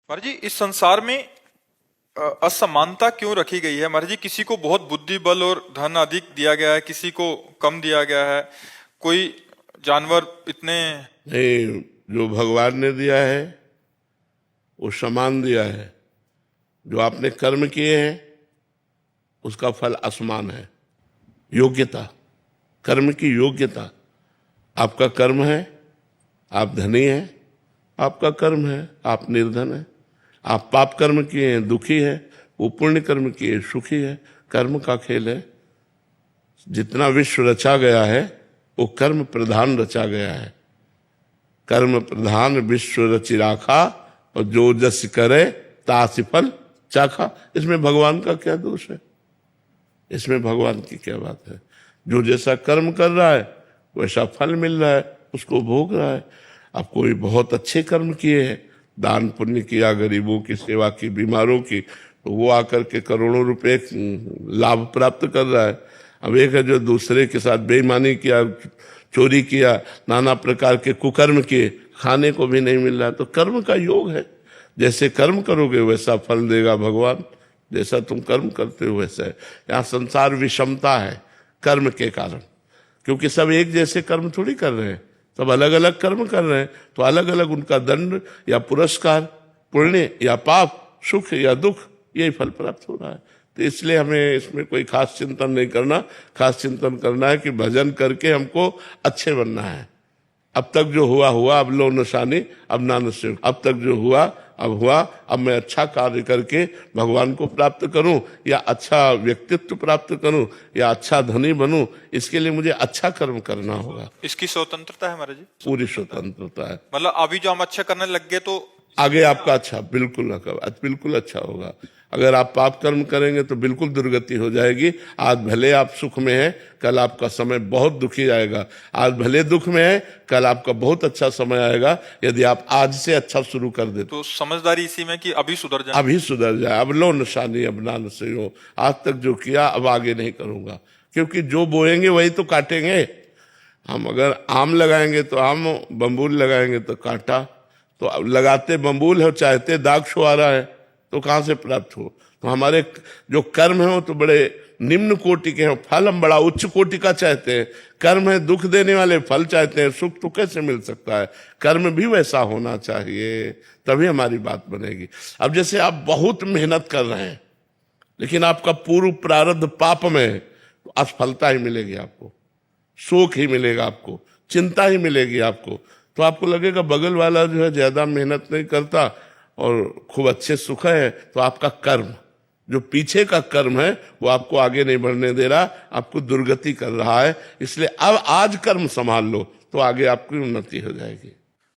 महाराज जी इस संसार में असमानता क्यों रखी गई है महाराज जी? किसी को बहुत बुद्धि बल और धन अधिक दिया गया है, किसी को कम दिया गया है। कोई जानवर इतने नहीं, जो भगवान ने दिया है वो समान दिया है। जो आपने कर्म किए हैं उसका फल असमान है। योग्यता, कर्म की योग्यता। आपका कर्म है, आप धनी हैं, आपका कर्म है, आप निर्धन हैं। आप पाप कर्म किए हैं, दुखी है, वो पुण्य कर्म किए सुखी है। कर्म का खेल है। जितना विश्व रचा गया है वो कर्म प्रधान रचा गया है। कर्म प्रधान विश्व रचि राखा, और जो जस करे तासि फल चाखा। इसमें भगवान का क्या दोष है? इसमें भगवान की क्या बात है? जो जैसा कर्म कर रहा है वैसा फल मिल रहा है, उसको भोग रहा है। अब कोई बहुत अच्छे कर्म किए हैं, दान पुण्य किया, गरीबों की सेवा की, बीमारों की, तो वो आकर के करोड़ों रुपए लाभ प्राप्त कर रहा है। अब एक है जो दूसरे के साथ बेईमानी किया, चोरी किया, नाना प्रकार के कुकर्म किए, खाने को भी नहीं मिल रहा। तो कर्म का योग है। जैसे कर्म करोगे वैसा फल देगा भगवान। जैसा तुम कर्म करते हो वैसा है। यहाँ संसार विषमता है कर्म के कारण, क्योंकि सब एक जैसे कर्म थोड़ी कर रहे हैं, सब अलग अलग कर्म कर रहे हैं। तो अलग अलग उनका दंड या पुरस्कार, पुण्य या पाप, सुख या दुख, यही फल प्राप्त हो रहा है। तो इसलिए हमें इसमें कोई खास चिंतन नहीं करना। खास चिंतन करना है कि भजन करके हमको अच्छे बनना है। अब तक जो हुआ हुआ, अब लो निशानी अब ना नसीब। अब तक जो हुआ अब हुआ, अब मैं अच्छा कार्य करके भगवान को प्राप्त करूं, या अच्छा व्यक्तित्व प्राप्त करूं, या अच्छा धनी बनूं। इसके लिए मुझे अच्छा कर्म करना होगा। इसकी स्वतंत्रता है महाराज जी? पूरी स्वतंत्रता है। मतलब अभी जो हम अच्छा करने लग गए तो आगे आपका अच्छा बिल्कुल अच्छा होगा। अगर आप पाप कर्म करेंगे तो बिल्कुल दुर्गति हो जाएगी। आज भले आप सुख में हैं, कल आपका समय बहुत दुखी आएगा। आज भले दुख में है, कल आपका बहुत अच्छा समय आएगा यदि आप आज से अच्छा शुरू कर दे। तो समझदारी इसी में कि अभी सुधर जाए, अभी सुधर जाए। अब लो निशानी अब ना नसीब। आज तक जो किया अब आगे नहीं करूंगा, क्योंकि जो बोएंगे वही तो काटेंगे। हम अगर आम लगाएंगे तो आम, बम्बूल लगाएंगे तो कांटा। तो अब लगाते बम्बूल है, चाहते दाग छुआरा है, तो कहाँ से प्राप्त हो? तो हमारे जो कर्म है वो तो बड़े निम्न कोटि के हैं, फल हम बड़ा उच्च कोटि का चाहते हैं। कर्म है दुख देने वाले, फल चाहते हैं, सुख तो कैसे मिल सकता है? कर्म भी वैसा होना चाहिए, तभी हमारी बात बनेगी। अब जैसे आप बहुत मेहनत कर रहे हैं, लेकिन आपका पूर्व प्रारब्ध पाप में है, तो असफलता ही मिलेगी आपको, शोक ही मिलेगा आपको, चिंता ही मिलेगी आपको। तो आपको लगेगा बगल वाला जो है ज्यादा मेहनत नहीं करता और खूब अच्छे सुख है। तो आपका कर्म, जो पीछे का कर्म है, वो आपको आगे नहीं बढ़ने दे रहा, आपको दुर्गति कर रहा है। इसलिए अब आज कर्म संभाल लो तो आगे आपकी उन्नति हो जाएगी।